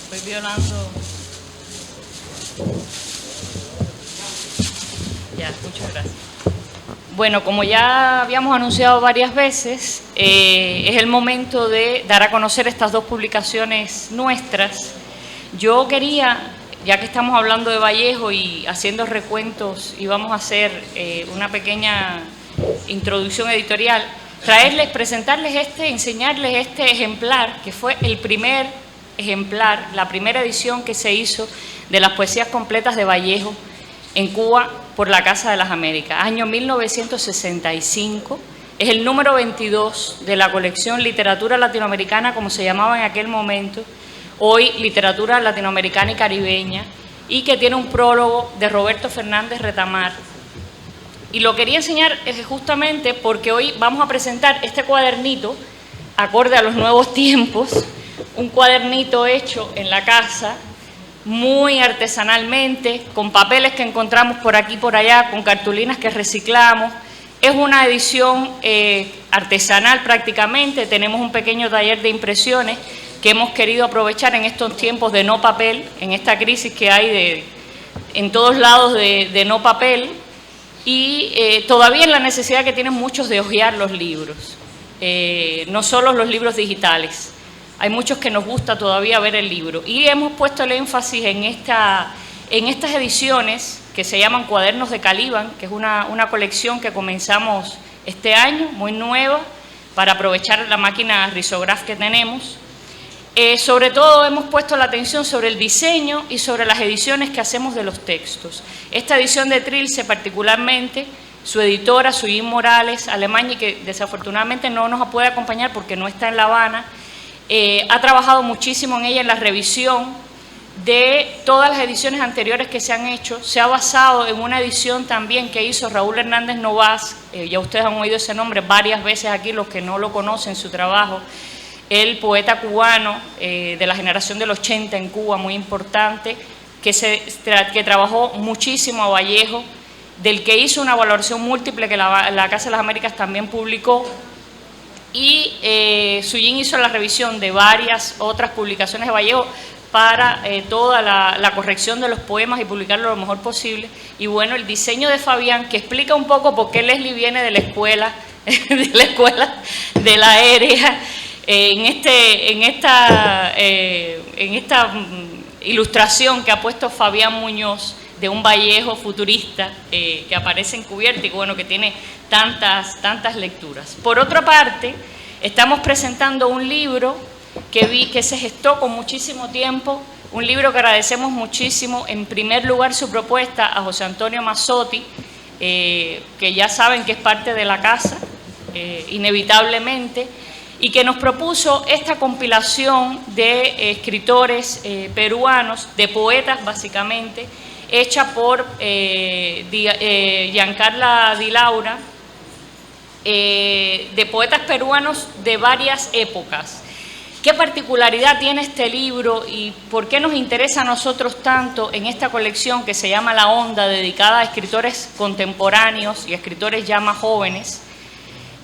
Estoy violando. Ya, muchas gracias. Bueno, como ya habíamos anunciado varias veces, es el momento de dar a conocer estas dos publicaciones nuestras. Yo quería, ya que estamos hablando de Vallejo y haciendo recuentos, y vamos a hacer una pequeña introducción editorial, presentarles enseñarles este ejemplar, que fue el primer ejemplar, la primera edición que se hizo de las poesías completas de Vallejo en Cuba por la Casa de las Américas, año 1965. Es el número 22 de la colección Literatura Latinoamericana, como se llamaba en aquel momento, hoy Literatura Latinoamericana y Caribeña, y que tiene un prólogo de Roberto Fernández Retamar. Y lo quería enseñar justamente porque hoy vamos a presentar este cuadernito, acorde a los nuevos tiempos, un cuadernito hecho en la casa, muy artesanalmente, con papeles que encontramos por aquí y por allá, con cartulinas que reciclamos. Es una edición artesanal prácticamente. Tenemos un pequeño taller de impresiones que hemos querido aprovechar en estos tiempos de no papel, en esta crisis que hay en todos lados de no papel, y todavía en la necesidad que tienen muchos de hojear los libros, no solo los libros digitales. Hay muchos que nos gusta todavía ver el libro, y hemos puesto el énfasis en estas ediciones que se llaman Cuadernos de Caliban, que es una colección que comenzamos este año, muy nueva, para aprovechar la máquina risograph que tenemos. Sobre todo hemos puesto la atención sobre el diseño y sobre las ediciones que hacemos de los textos. Esta edición de Trilce particularmente, su editora, Suyín Morales, alemán, y que desafortunadamente no nos puede acompañar porque no está en La Habana, ha trabajado muchísimo en ella, en la revisión de todas las ediciones anteriores que se han hecho. Se ha basado en una edición también que hizo Raúl Hernández Novas, ya ustedes han oído ese nombre varias veces aquí, los que no lo conocen, su trabajo, el poeta cubano de la generación del 80 en Cuba, muy importante, que trabajó muchísimo a Vallejo, del que hizo una valoración múltiple que la Casa de las Américas también publicó. Y Suyín hizo la revisión de varias otras publicaciones de Vallejo para toda la corrección de los poemas y publicarlo lo mejor posible. Y bueno, el diseño de Fabián, que explica un poco por qué Leslie viene de la escuela de la aérea, en esta ilustración que ha puesto Fabián Muñoz, de un Vallejo futurista que aparece encubierto y bueno, que tiene tantas lecturas. Por otra parte, estamos presentando un libro que se gestó con muchísimo tiempo, un libro que agradecemos muchísimo, en primer lugar su propuesta a José Antonio Mazzotti, que ya saben que es parte de la casa, inevitablemente, y que nos propuso esta compilación de escritores peruanos, de poetas básicamente, hecha por Giancarla Di Laura, de poetas peruanos de varias épocas. ¿Qué particularidad tiene este libro y por qué nos interesa a nosotros tanto en esta colección que se llama La Onda, dedicada a escritores contemporáneos y a escritores ya más jóvenes?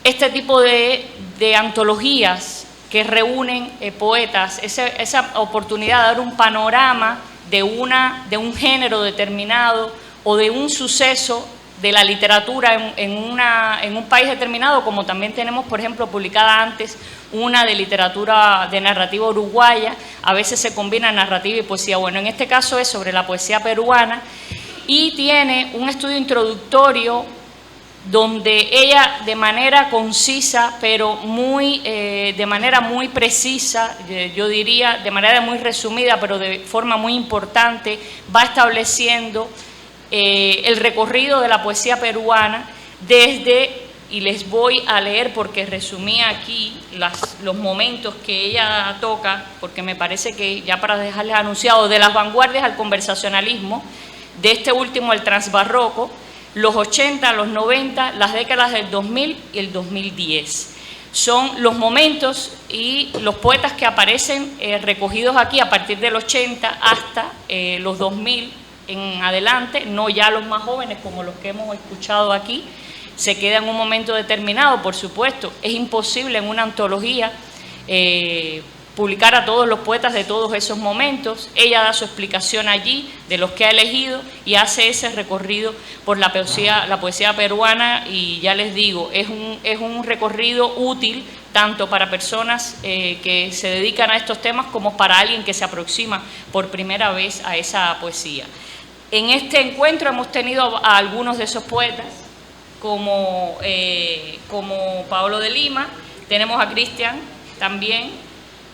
Este tipo de antologías que reúnen poetas, esa oportunidad de dar un panorama de un género determinado o de un suceso de la literatura en un país determinado, como también tenemos, por ejemplo, publicada antes una de literatura de narrativa uruguaya. A veces se combina narrativa y poesía. Bueno, en este caso es sobre la poesía peruana y tiene un estudio introductorio donde ella, de manera concisa, pero de manera muy precisa, yo diría de manera muy resumida, pero de forma muy importante, va estableciendo el recorrido de la poesía peruana y les voy a leer porque resumí aquí los momentos que ella toca, porque me parece que ya para dejarles anunciado, de las vanguardias al conversacionalismo, de este último al transbarroco, los 80, los 90, las décadas del 2000 y el 2010. Son los momentos y los poetas que aparecen recogidos aquí a partir del 80 hasta los 2000 en adelante, no ya los más jóvenes como los que hemos escuchado aquí. Se queda en un momento determinado, por supuesto. Es imposible en una antología publicar a todos los poetas de todos esos momentos. Ella da su explicación allí de los que ha elegido y hace ese recorrido por la poesía peruana, y ya les digo, es un recorrido útil tanto para personas que se dedican a estos temas como para alguien que se aproxima por primera vez a esa poesía. En este encuentro hemos tenido a algunos de esos poetas, como Paolo de Lima, tenemos a Cristian también,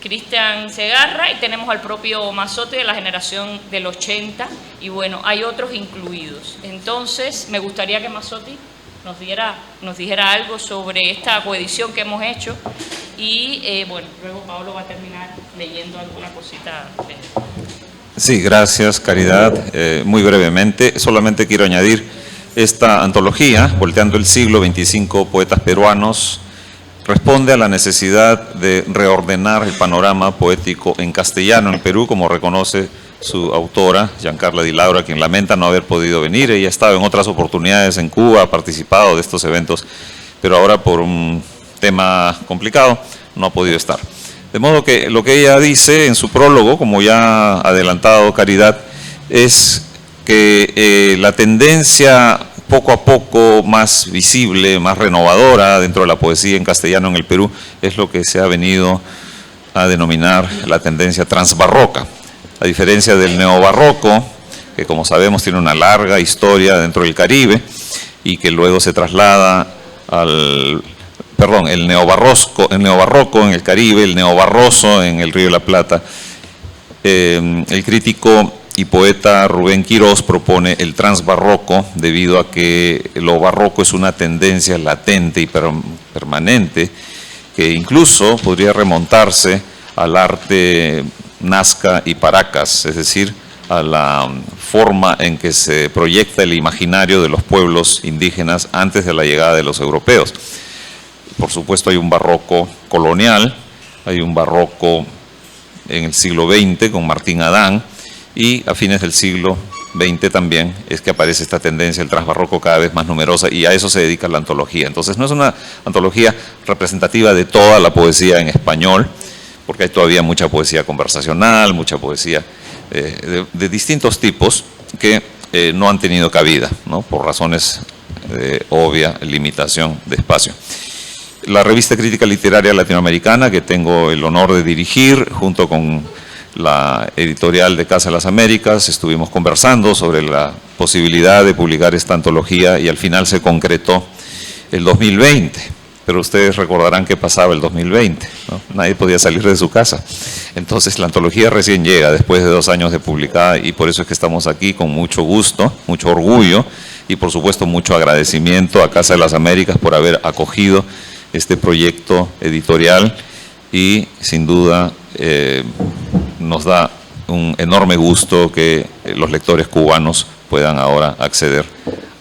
Cristian Segarra, y tenemos al propio Mazzotti de la generación del 80, y bueno, hay otros incluidos. Entonces, me gustaría que Mazzotti nos dijera algo sobre esta coedición que hemos hecho, y bueno, luego Paolo va a terminar leyendo alguna cosita de él. Sí, gracias, Caridad. Muy brevemente, solamente quiero añadir esta antología, Volteando el Siglo, 25 poetas peruanos, responde a la necesidad de reordenar el panorama poético en castellano en Perú, como reconoce su autora, Giancarla Di Laura, quien lamenta no haber podido venir. Ella ha estado en otras oportunidades en Cuba, ha participado de estos eventos, pero ahora por un tema complicado no ha podido estar. De modo que lo que ella dice en su prólogo, como ya ha adelantado Caridad, es que la tendencia poco a poco más visible, más renovadora dentro de la poesía en castellano en el Perú, es lo que se ha venido a denominar la tendencia transbarroca. A diferencia del neobarroco, que como sabemos tiene una larga historia dentro del Caribe y que luego se traslada al, el neobarroco en el Caribe, el neobarroso en el Río de la Plata. El crítico y poeta Rubén Quirós propone el transbarroco debido a que lo barroco es una tendencia latente y permanente que incluso podría remontarse al arte Nazca y Paracas, es decir, a la forma en que se proyecta el imaginario de los pueblos indígenas antes de la llegada de los europeos. Por supuesto hay un barroco colonial, hay un barroco en el siglo XX con Martín Adán, y a fines del siglo XX también es que aparece esta tendencia, el transbarroco cada vez más numerosa, y a eso se dedica la antología. Entonces no es una antología representativa de toda la poesía en español, porque hay todavía mucha poesía conversacional, mucha poesía de distintos tipos que no han tenido cabida, ¿no? Por razones de obvia limitación de espacio. La revista Crítica Literaria Latinoamericana, que tengo el honor de dirigir junto con la editorial de Casa de las Américas, estuvimos conversando sobre la posibilidad de publicar esta antología y al final se concretó el 2020, pero ustedes recordarán que pasaba el 2020, ¿no? Nadie podía salir de su casa. Entonces la antología recién llega después de 2 años de publicada, y por eso es que estamos aquí con mucho gusto, mucho orgullo y por supuesto mucho agradecimiento a Casa de las Américas por haber acogido este proyecto editorial, y sin duda nos da un enorme gusto que los lectores cubanos puedan ahora acceder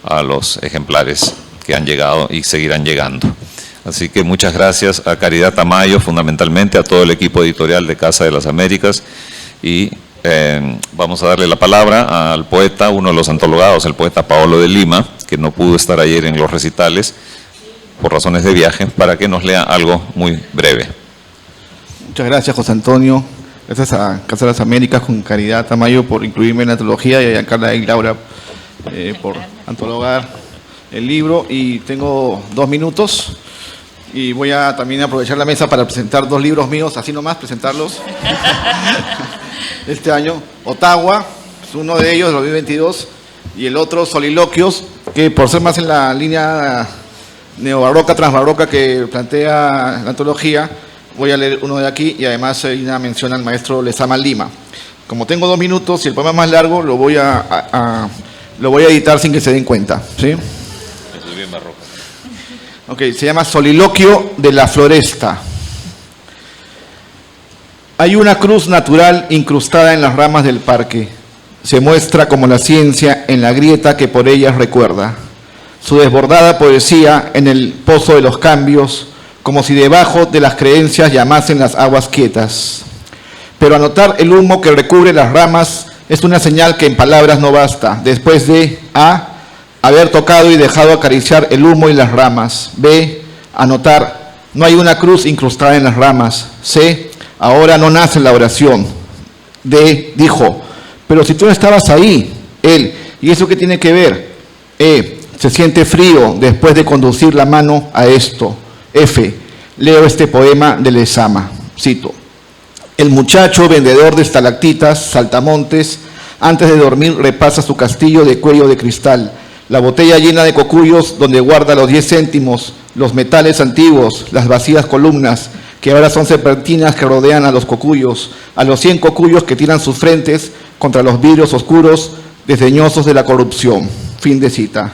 a los ejemplares que han llegado y seguirán llegando. Así que muchas gracias a Caridad Tamayo, fundamentalmente a todo el equipo editorial de Casa de las Américas, y vamos a darle la palabra al poeta, uno de los antologados, el poeta Paolo de Lima, que no pudo estar ayer en los recitales por razones de viaje, para que nos lea algo muy breve. Muchas gracias, José Antonio. Gracias a Casa de las Américas con Caridad Tamayo por incluirme en la antología, y a Giancarla Di Laura por antologar el libro. Y tengo 2 minutos y voy a también aprovechar la mesa para presentar 2 libros míos, así nomás, presentarlos. Este año, Ottawa, es uno de ellos, de 2022, y el otro, Soliloquios, que por ser más en la línea neobarroca, transbarroca que plantea la antología, voy a leer uno de aquí, y además hay una mención al maestro Lezama Lima. Como tengo 2 minutos y el poema es más largo, lo voy a editar sin que se den cuenta, ¿sí? Eso es bien barroco. Ok, se llama Soliloquio de la Floresta. Hay una cruz natural incrustada en las ramas del parque. Se muestra como la ciencia en la grieta que por ellas recuerda. Su desbordada poesía en el pozo de los cambios, como si debajo de las creencias llamasen las aguas quietas. Pero anotar el humo que recubre las ramas es una señal que en palabras no basta. Después de A, haber tocado y dejado acariciar el humo y las ramas. B, anotar, no hay una cruz incrustada en las ramas. C, Ahora no nace la oración. D dijo, pero si tú no estabas ahí. Él, ¿y eso qué tiene que ver? E, se siente frío después de conducir la mano a esto. F, leo este poema de Lezama, cito. El muchacho vendedor de estalactitas, saltamontes, antes de dormir repasa su castillo de cuello de cristal, la botella llena de cocuyos donde guarda los 10 céntimos, los metales antiguos, las vacías columnas, que ahora son serpentinas que rodean a los cocuyos, a los 100 cocuyos que tiran sus frentes contra los vidrios oscuros, desdeñosos de la corrupción. Fin de cita.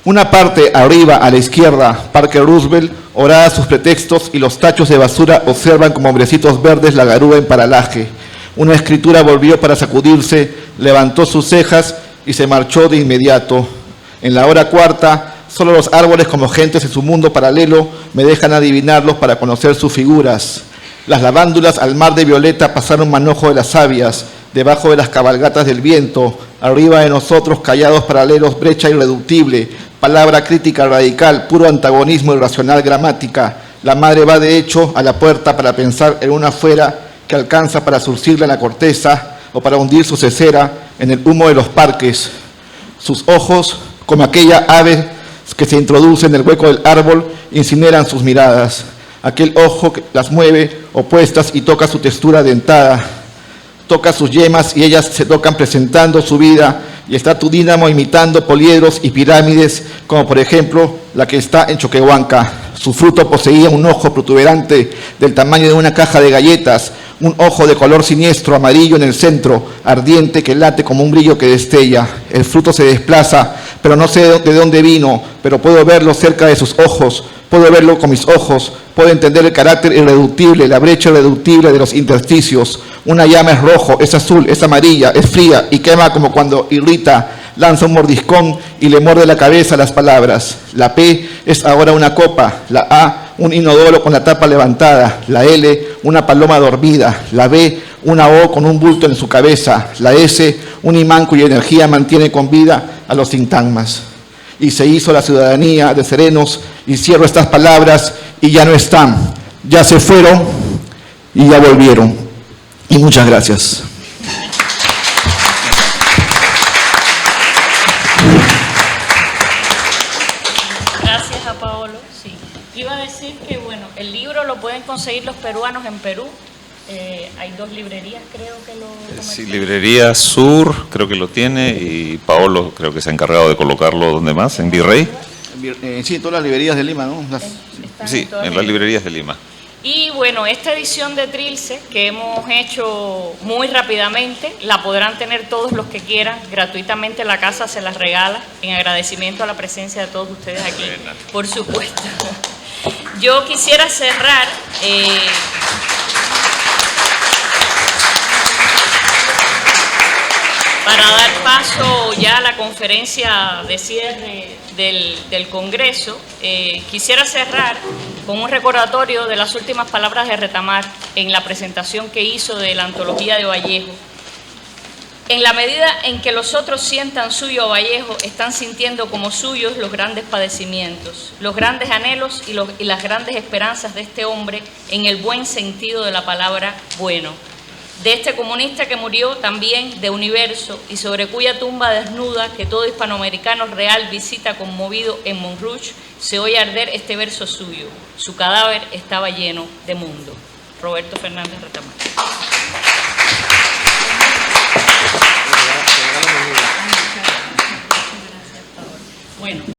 Una parte arriba a la izquierda, Parque Roosevelt, orada sus pretextos y los tachos de basura observan como hombrecitos verdes la garúa en paralaje. Una escritura volvió para sacudirse, levantó sus cejas y se marchó de inmediato. En la hora cuarta, solo los árboles como gentes en su mundo paralelo me dejan adivinarlos para conocer sus figuras. Las lavándulas al mar de violeta pasaron manojo de las sabias, debajo de las cabalgatas del viento, arriba de nosotros callados paralelos, brecha irreductible, palabra crítica radical, puro antagonismo irracional gramática. La madre va de hecho a la puerta para pensar en una afuera que alcanza para surcirla en la corteza o para hundir su cesera en el humo de los parques. Sus ojos, como aquella ave que se introduce en el hueco del árbol, incineran sus miradas. Aquel ojo que las mueve opuestas y toca su textura dentada. Toca sus yemas y ellas se tocan presentando su vida, y está tu dínamo imitando poliedros y pirámides, como por ejemplo la que está en Choquehuanca. Su fruto poseía un ojo protuberante del tamaño de una caja de galletas, un ojo de color siniestro amarillo en el centro, ardiente que late como un brillo que destella. El fruto se desplaza, pero no sé de dónde vino, pero puedo verlo cerca de sus ojos, puedo verlo con mis ojos, puedo entender el carácter irreductible, la brecha irreductible de los intersticios. Una llama es rojo, es azul, es amarilla, es fría y quema como cuando irrita, lanza un mordiscón y le muerde la cabeza a las palabras. La P es ahora una copa, la A un inodoro con la tapa levantada, la L una paloma dormida, la B una O con un bulto en su cabeza, la S un imán cuya energía mantiene con vida a los sintagmas. Y se hizo la ciudadanía de serenos, y cierro estas palabras, y ya no están, ya se fueron y ya volvieron. Y muchas gracias. Gracias a Paolo. Sí. Iba a decir que, bueno, el libro lo pueden conseguir los peruanos en Perú. Hay 2 librerías, creo que lo Sí, Librería Sur, creo que lo tiene, y Paolo creo que se ha encargado de colocarlo, ¿dónde más? ¿En Virrey? Sí, en todas las librerías de Lima, ¿no? Sí, en las librerías de Lima. Y bueno, esta edición de Trilce que hemos hecho muy rápidamente, la podrán tener todos los que quieran, gratuitamente la casa se las regala, en agradecimiento a la presencia de todos ustedes aquí, por supuesto. Yo quisiera cerrar... para dar paso ya a la conferencia de cierre del Congreso, quisiera cerrar con un recordatorio de las últimas palabras de Retamar en la presentación que hizo de la antología de Vallejo. En la medida en que los otros sientan suyo a Vallejo, están sintiendo como suyos los grandes padecimientos, los grandes anhelos y las grandes esperanzas de este hombre en el buen sentido de la palabra bueno. De este comunista que murió también de universo y sobre cuya tumba desnuda que todo hispanoamericano real visita conmovido en Montrouge, se oye arder este verso suyo. Su cadáver estaba lleno de mundo. Roberto Fernández Retamar. Bueno.